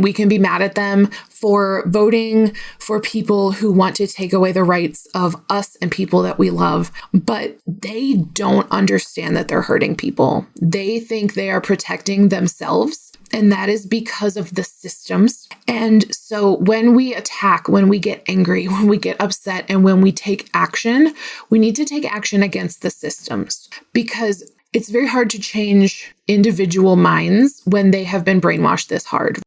we can be mad at them for voting for people who want to take away the rights of us and people that we love, but they don't understand that they're hurting people. They think they are protecting themselves, and that is because of the systems. And so when we attack, when we get angry, when we get upset, and when we take action, we need to take action against the systems, because it's very hard to change individual minds when they have been brainwashed this hard.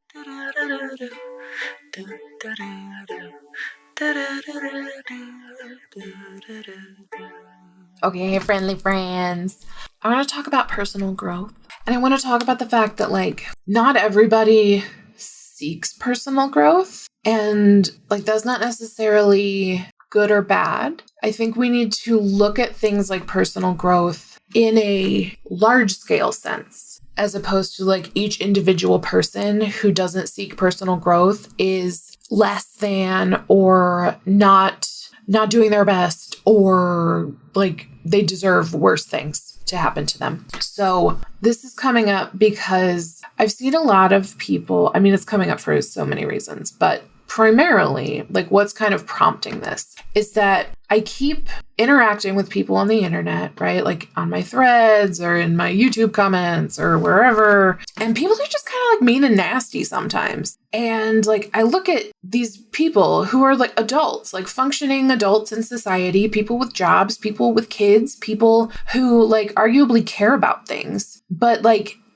Okay, friendly friends. I want to talk about personal growth. And I want to talk about the fact that, not everybody seeks personal growth. And, that's not necessarily good or bad. I think we need to look at things like personal growth in a large scale sense, as opposed to each individual person who doesn't seek personal growth is less than or not doing their best, or they deserve worse things to happen to them. So this is coming up because I've seen a lot of people, it's coming up for so many reasons, but primarily, what's kind of prompting this is that I keep interacting with people on the internet, right? On my threads or in my YouTube comments or wherever. And people are just kind of mean and nasty sometimes. And I look at these people who are adults, functioning adults in society, people with jobs, people with kids, people who arguably care about things, but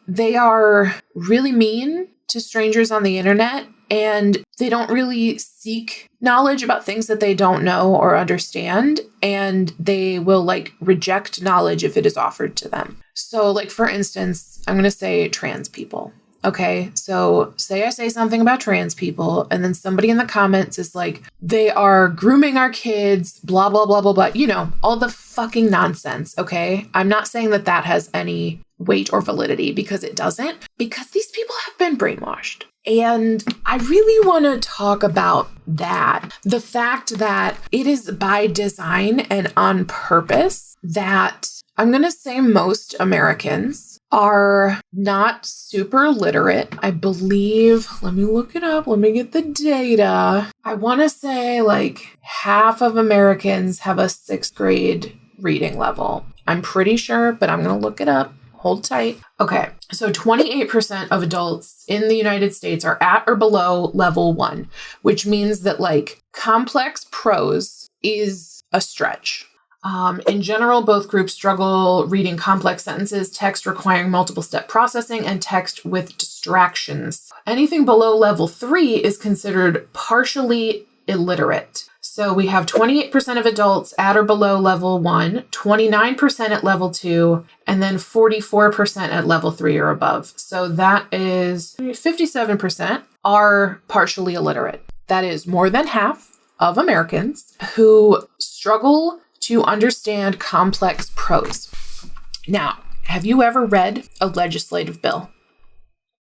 they are really mean to strangers on the internet. And they don't really seek knowledge about things that they don't know or understand. And they will reject knowledge if it is offered to them. So for instance, I'm going to say trans people. Okay. So say I say something about trans people, and then somebody in the comments is they are grooming our kids, blah, blah, blah, blah, blah. All the fucking nonsense. Okay. I'm not saying that that has any weight or validity, because it doesn't, because these people have been brainwashed. And I really want to talk about that. The fact that it is by design and on purpose that I'm going to say most Americans are not super literate. I believe, let me look it up. Let me get the data. I want to say half of Americans have a 6th grade reading level. I'm pretty sure, but I'm going to look it up. Hold tight. Okay. So 28% of adults in the United States are at or below level 1, which means that complex prose is a stretch. In general, both groups struggle reading complex sentences, text requiring multiple step processing, and text with distractions. Anything below level 3 is considered partially illiterate. So we have 28% of adults at or below level 1, 29% at level 2, and then 44% at level 3 or above. So that is 57% are partially illiterate. That is more than half of Americans who struggle to understand complex prose. Now, have you ever read a legislative bill?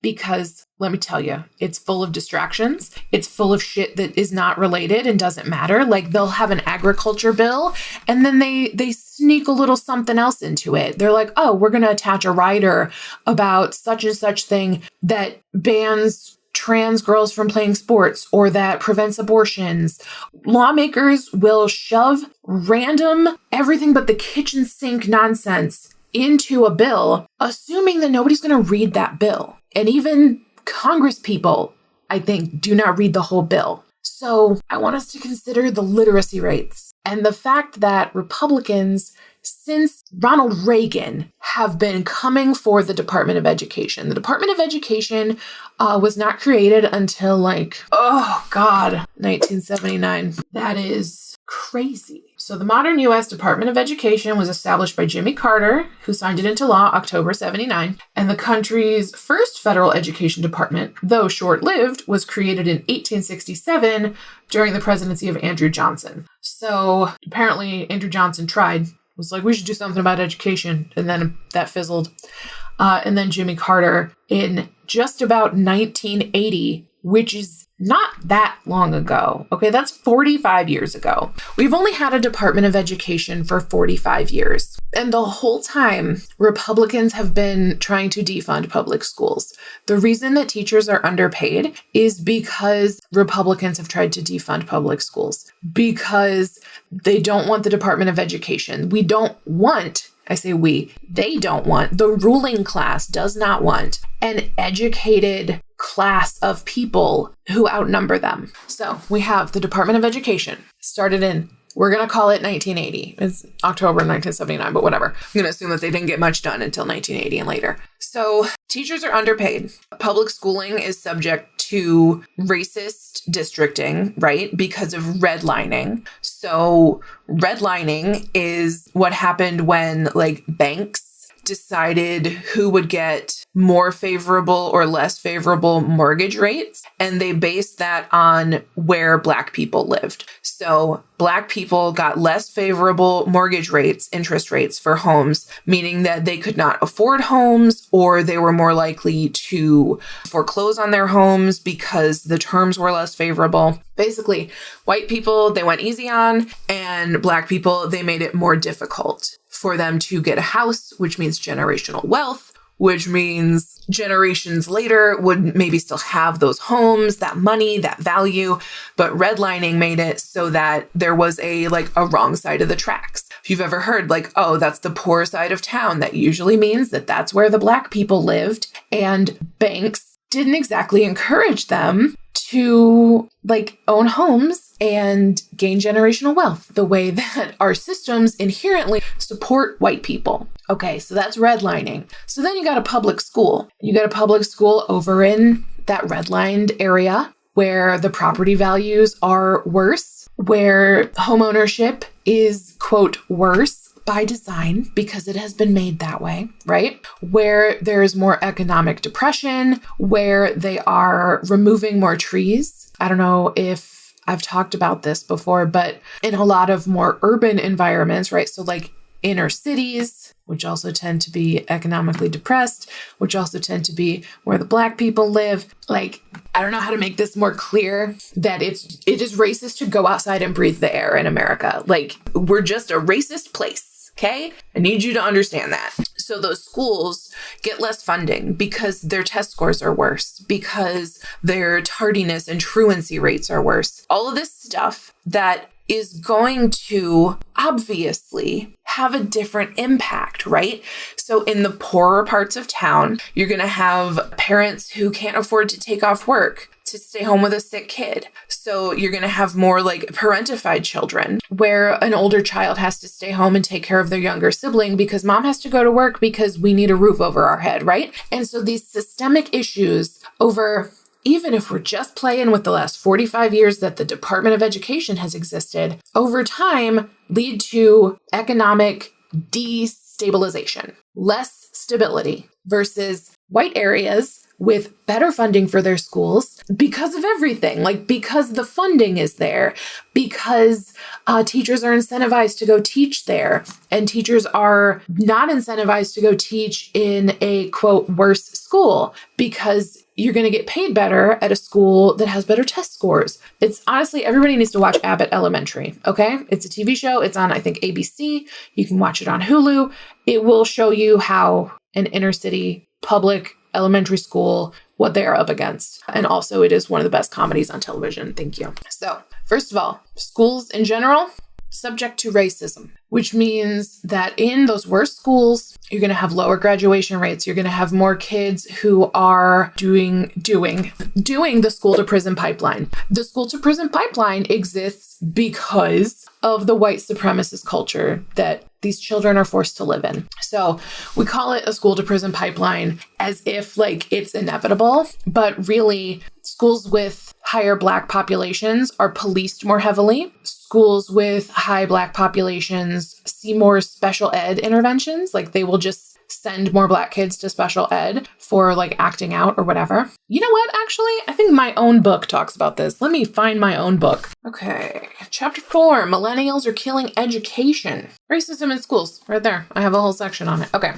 Because let me tell you, it's full of distractions. It's full of shit that is not related and doesn't matter. They'll have an agriculture bill, and then they sneak a little something else into it. They're like, oh, we're going to attach a rider about such and such thing that bans trans girls from playing sports or that prevents abortions. Lawmakers will shove random everything but the kitchen sink nonsense into a bill, assuming that nobody's going to read that bill. And even Congress people, I think, do not read the whole bill. So I want us to consider the literacy rates and the fact that Republicans, since Ronald Reagan, have been coming for the Department of Education. The Department of Education was not created until 1979. That is crazy. So the modern U.S. Department of Education was established by Jimmy Carter, who signed it into law October 79. And the country's first federal education department, though short-lived, was created in 1867 during the presidency of Andrew Johnson. So apparently Andrew Johnson tried, was like, we should do something about education. And then that fizzled. and then Jimmy Carter in just about 1980, which is not that long ago. Okay, that's 45 years ago. We've only had a Department of Education for 45 years. And the whole time, Republicans have been trying to defund public schools. The reason that teachers are underpaid is because Republicans have tried to defund public schools, because they don't want the Department of Education. We don't want, I say we, they don't want, the ruling class does not want an educated class of people who outnumber them. So we have the Department of Education started in, we're going to call it 1980. It's October 1979, but whatever. I'm going to assume that they didn't get much done until 1980 and later. So teachers are underpaid. Public schooling is subject to racist districting, right? Because of redlining. So redlining is what happened when banks decided who would get more favorable or less favorable mortgage rates. And they based that on where Black people lived. So Black people got less favorable mortgage rates, interest rates for homes, meaning that they could not afford homes, or they were more likely to foreclose on their homes because the terms were less favorable. Basically, white people, they went easy on, and Black people, they made it more difficult for them to get a house, which means generational wealth, which means generations later would maybe still have those homes, that money, that value. But redlining made it so that there was a wrong side of the tracks. If you've ever heard oh, that's the poor side of town, that usually means that that's where the Black people lived. And banks didn't exactly encourage them to own homes and gain generational wealth the way that our systems inherently support white people. Okay, so that's redlining. So then you got a public school. You got a public school over in that redlined area where the property values are worse, where homeownership is, quote, worse by design because it has been made that way, right? Where there's more economic depression, where they are removing more trees. I don't know if I've talked about this before, but in a lot of more urban environments, right? So inner cities, which also tend to be economically depressed, which also tend to be where the Black people live. I don't know how to make this more clear that it is racist to go outside and breathe the air in America. We're just a racist place. Okay? I need you to understand that. So those schools get less funding because their test scores are worse, because their tardiness and truancy rates are worse. All of this stuff that is going to obviously have a different impact, right? So in the poorer parts of town, you're going to have parents who can't afford to take off work to stay home with a sick kid. So you're going to have more parentified children where an older child has to stay home and take care of their younger sibling because mom has to go to work because we need a roof over our head, right? And so these systemic issues over, even if we're just playing with the last 45 years that the Department of Education has existed, over time lead to economic destabilization, less stability versus white areas with better funding for their schools because of everything, because the funding is there, because teachers are incentivized to go teach there, and teachers are not incentivized to go teach in a, quote, worse school because you're going to get paid better at a school that has better test scores. It's honestly, everybody needs to watch Abbott Elementary, okay? It's a TV show. It's on, I think, ABC. You can watch it on Hulu. It will show you how an inner city public elementary school, what they are up against. And also it is one of the best comedies on television. Thank you. So first of all, schools in general, subject to racism, which means that in those worst schools, you're going to have lower graduation rates. You're going to have more kids who are doing the school to prison pipeline. The school to prison pipeline exists because of the white supremacist culture that these children are forced to live in. So we call it a school to prison pipeline as if it's inevitable, but really schools with higher Black populations are policed more heavily. Schools with high Black populations see more special ed interventions. They will just send more Black kids to special ed for like acting out or whatever. You know what? Actually, I think my own book talks about this. Let me find my own book. Okay. Chapter 4, Millennials are killing education. Racism in schools. Right there. I have a whole section on it. Okay.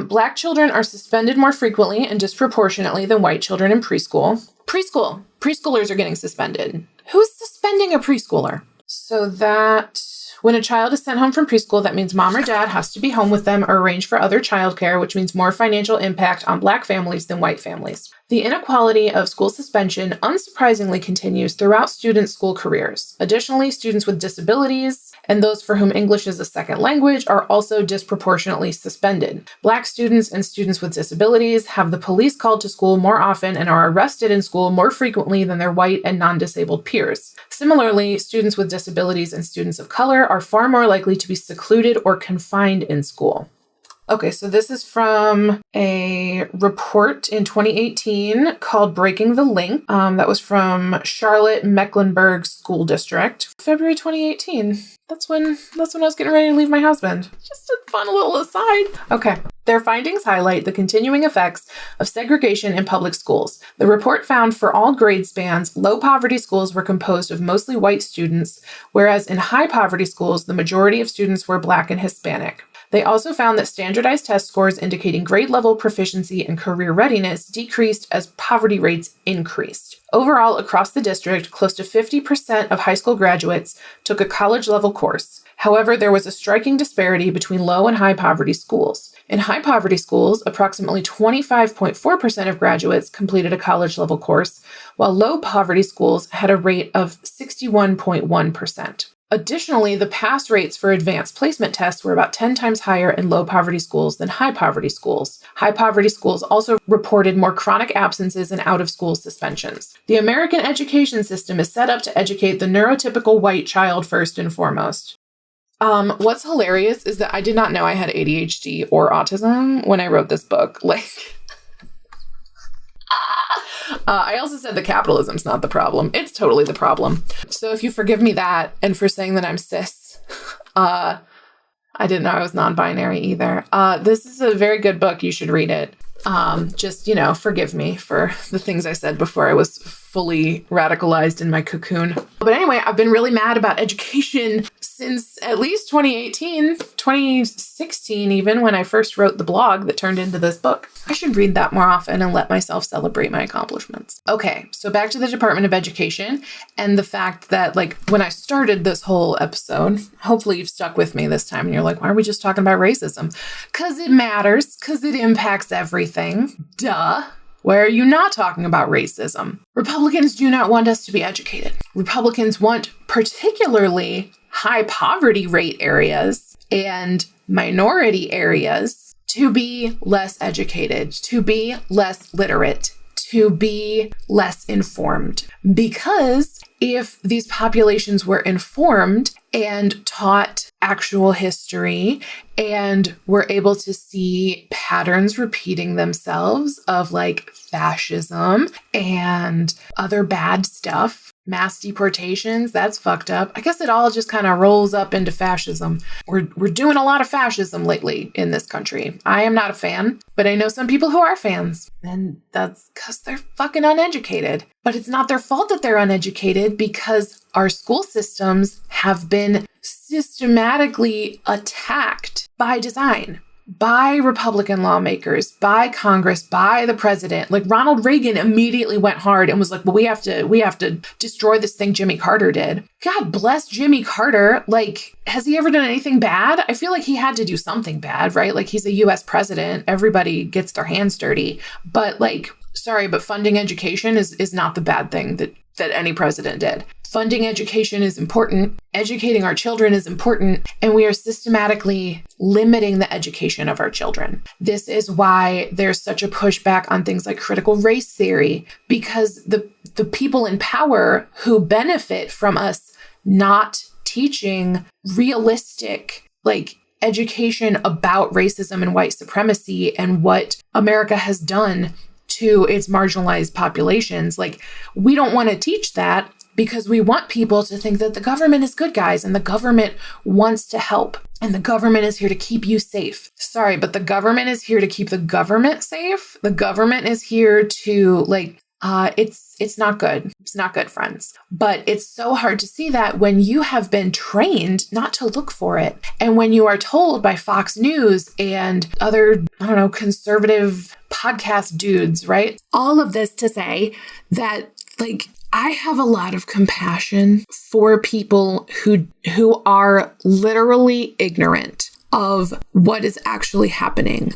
Black children are suspended more frequently and disproportionately than white children in preschool. Preschoolers are getting suspended. Who's suspending a preschooler? So that when a child is sent home from preschool, that means mom or dad has to be home with them or arrange for other childcare, which means more financial impact on Black families than white families. The inequality of school suspension unsurprisingly continues throughout students' school careers. Additionally, students with disabilities and those for whom English is a second language are also disproportionately suspended. Black students and students with disabilities have the police called to school more often and are arrested in school more frequently than their white and non-disabled peers. Similarly, students with disabilities and students of color are far more likely to be secluded or confined in school. Okay, so this is from a report in 2018 called Breaking the Link. That was from Charlotte-Mecklenburg School District. February 2018. That's when I was getting ready to leave my husband. Just a fun little aside. Okay. Their findings highlight the continuing effects of segregation in public schools. The report found for all grade spans, low poverty schools were composed of mostly white students, whereas in high poverty schools, the majority of students were Black and Hispanic. They also found that standardized test scores indicating grade level proficiency and career readiness decreased as poverty rates increased. Overall, across the district, close to 50% of high school graduates took a college level course. However, there was a striking disparity between low and high poverty schools. In high poverty schools, approximately 25.4% of graduates completed a college level course, while low poverty schools had a rate of 61.1%. Additionally, the pass rates for advanced placement tests were about 10 times higher in low poverty schools than high poverty schools. High poverty schools also reported more chronic absences and out-of-school suspensions. The American education system is set up to educate the neurotypical white child first and foremost. What's hilarious is that I did not know I had ADHD or autism when I wrote this book. I also said that capitalism's not the problem. It's totally the problem. So if you forgive me that, and for saying that I'm cis, I didn't know I was non-binary either. This is a very good book. You should read it. Just, forgive me for the things I said before I was fully radicalized in my cocoon. But anyway, I've been really mad about education since at least 2016 even, when I first wrote the blog that turned into this book. I should read that more often and let myself celebrate my accomplishments. Okay, so back to the Department of Education and the fact that, when I started this whole episode, hopefully you've stuck with me this time and you're like, why are we just talking about racism? Because it matters, because it impacts everything. Duh. Why are you not talking about racism? Republicans do not want us to be educated. Republicans want particularly high poverty rate areas and minority areas to be less educated, to be less literate, to be less informed. Because if these populations were informed and taught actual history and were able to see patterns repeating themselves of fascism and other bad stuff, mass deportations, that's fucked up. I guess it all just kind of rolls up into fascism. We're doing a lot of fascism lately in this country. I am not a fan, but I know some people who are fans. And that's because they're fucking uneducated. But it's not their fault that they're uneducated, because our school systems have been systematically attacked by design. By Republican lawmakers, by Congress, by the president. Ronald Reagan immediately went hard and was like, well, we have to destroy this thing Jimmy Carter did. God bless Jimmy Carter. Has he ever done anything bad? I feel like he had to do something bad, right? He's a US president. Everybody gets their hands dirty. But sorry, but funding education is not the bad thing that any president did. Funding education is important. Educating our children is important. And we are systematically limiting the education of our children. This is why there's such a pushback on things like critical race theory, because the people in power who benefit from us not teaching realistic, education about racism and white supremacy and what America has done to its marginalized populations. We don't want to teach that because we want people to think that the government is good guys and the government wants to help and the government is here to keep you safe. Sorry, but the government is here to keep the government safe. The government is here to it's not good. It's not good, friends. But it's so hard to see that when you have been trained not to look for it. And when you are told by Fox News and other, conservative podcast dudes, right? All of this to say that I have a lot of compassion for people who are literally ignorant of what is actually happening.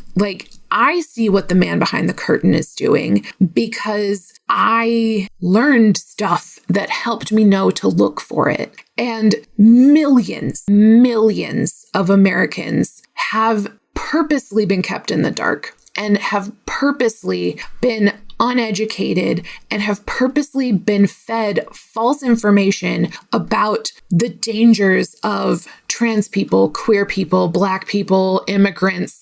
I see what the man behind the curtain is doing because I learned stuff that helped me know to look for it. And millions of Americans have purposely been kept in the dark and have purposely been uneducated and have purposely been fed false information about the dangers of trans people, queer people, Black people, immigrants.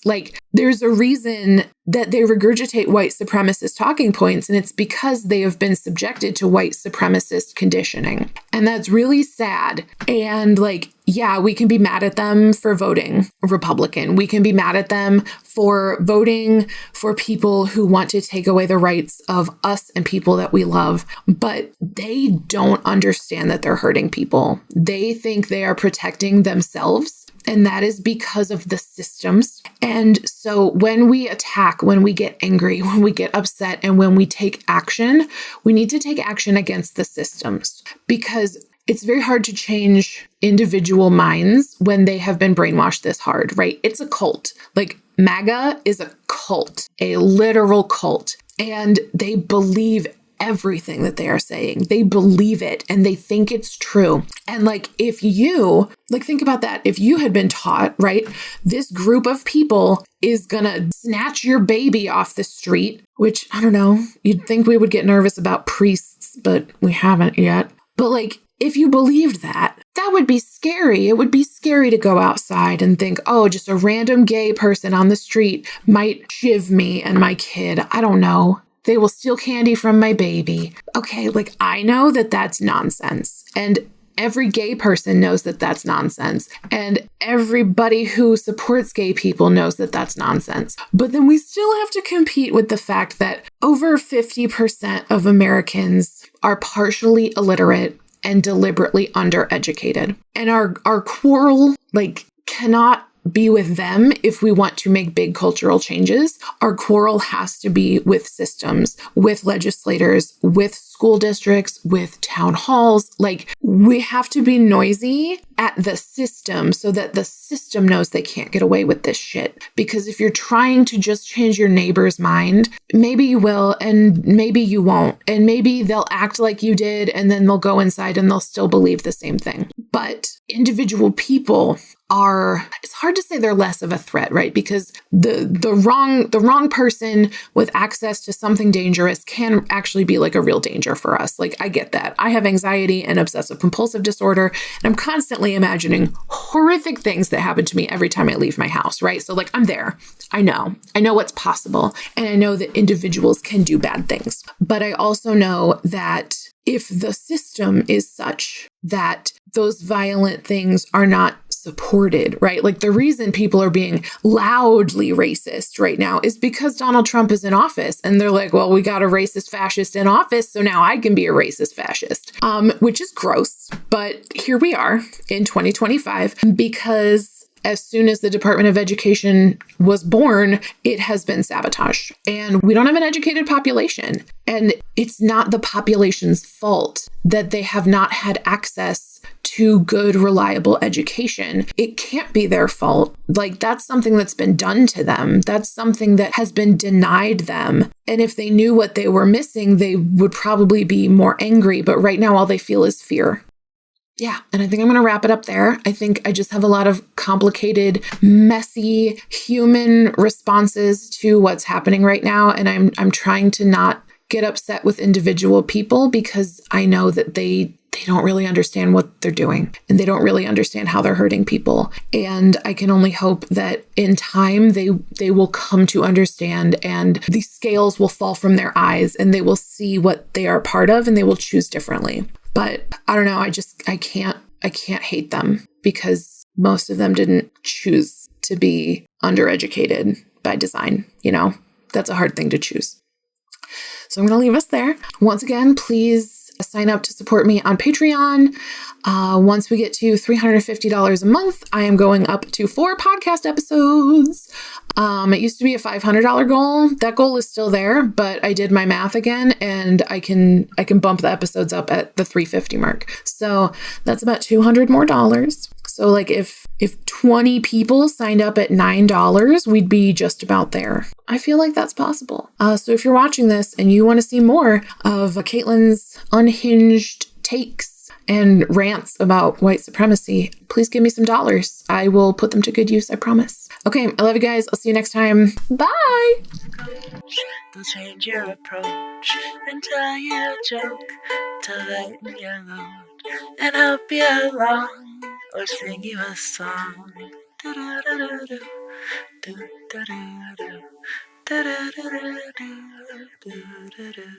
There's a reason that they regurgitate white supremacist talking points, and it's because they have been subjected to white supremacist conditioning. And that's really sad. And we can be mad at them for voting Republican. We can be mad at them for voting for people who want to take away the rights of us and people that we love. But they don't understand that they're hurting people. They think they are protecting themselves. And that is because of the systems. And so when we attack, when we get angry, when we get upset, and when we take action, we need to take action against the systems, because it's very hard to change individual minds when they have been brainwashed this hard, right? It's a cult. MAGA is a cult, a literal cult. And they believe everything that they are saying. They believe it and they think it's true. And if you, think about that. If you had been taught, right, this group of people is gonna snatch your baby off the street, which I don't know, you'd think we would get nervous about priests, but we haven't yet. But if you believed that, that would be scary. It would be scary to go outside and think, oh, just a random gay person on the street might shiv me and my kid. I don't know. They will steal candy from my baby. Okay, I know that that's nonsense. And every gay person knows that that's nonsense. And everybody who supports gay people knows that that's nonsense. But then we still have to compete with the fact that over 50% of Americans are partially illiterate and deliberately undereducated. And our quarrel, cannot be with them if we want to make big cultural changes. Our quarrel has to be with systems, with legislators, with school districts, with town halls. We have to be noisy at the system so that the system knows they can't get away with this shit. Because if you're trying to just change your neighbor's mind, maybe you will and maybe you won't. And maybe they'll act like you did and then they'll go inside and they'll still believe the same thing. But individual people it's hard to say they're less of a threat, right? Because the wrong person with access to something dangerous can actually be a real danger for us. I get that. I have anxiety and obsessive compulsive disorder, and I'm constantly imagining horrific things that happen to me every time I leave my house, right? So I'm there. I know what's possible. And I know that individuals can do bad things. But I also know that if the system is such that those violent things are not supported, right? The reason people are being loudly racist right now is because Donald Trump is in office and they're well, we got a racist fascist in office, so now I can be a racist fascist, which is gross. But here we are in 2025 because as soon as the Department of Education was born, it has been sabotaged. And we don't have an educated population. And it's not the population's fault that they have not had access to good, reliable education. It can't be their fault. That's something that's been done to them. That's something that has been denied them. And if they knew what they were missing, they would probably be more angry. But right now, all they feel is fear. Yeah, and I think I'm going to wrap it up there. I think I just have a lot of complicated, messy human responses to what's happening right now. And I'm trying to not get upset with individual people because I know that they don't really understand what they're doing and they don't really understand how they're hurting people. And I can only hope that in time they will come to understand and the scales will fall from their eyes and they will see what they are part of and they will choose differently. But I don't know. I can't hate them because most of them didn't choose to be undereducated by design. You know, that's a hard thing to choose. So I'm going to leave us there. Once again, please sign up to support me on Patreon. Once we get to $350 a month, I am going up to 4 podcast episodes. It used to be a $500 goal. That goal is still there, but I did my math again and I can bump the episodes up at the $350 mark. So that's about $200 more. So like if 20 people signed up at $9, we'd be just about there. I feel like that's possible. So if you're watching this and you want to see more of Caitlin's unhinged takes and rants about white supremacy, please give me some dollars. I will put them to good use, I promise. Okay, I love you guys. I'll see you next time. Bye! They'll change your approach and tell you a joke to lighten your load and help you along or sing you a song. Do-do-do-do-do, do-do-do-do, do-do-do-do, do-do-do-do.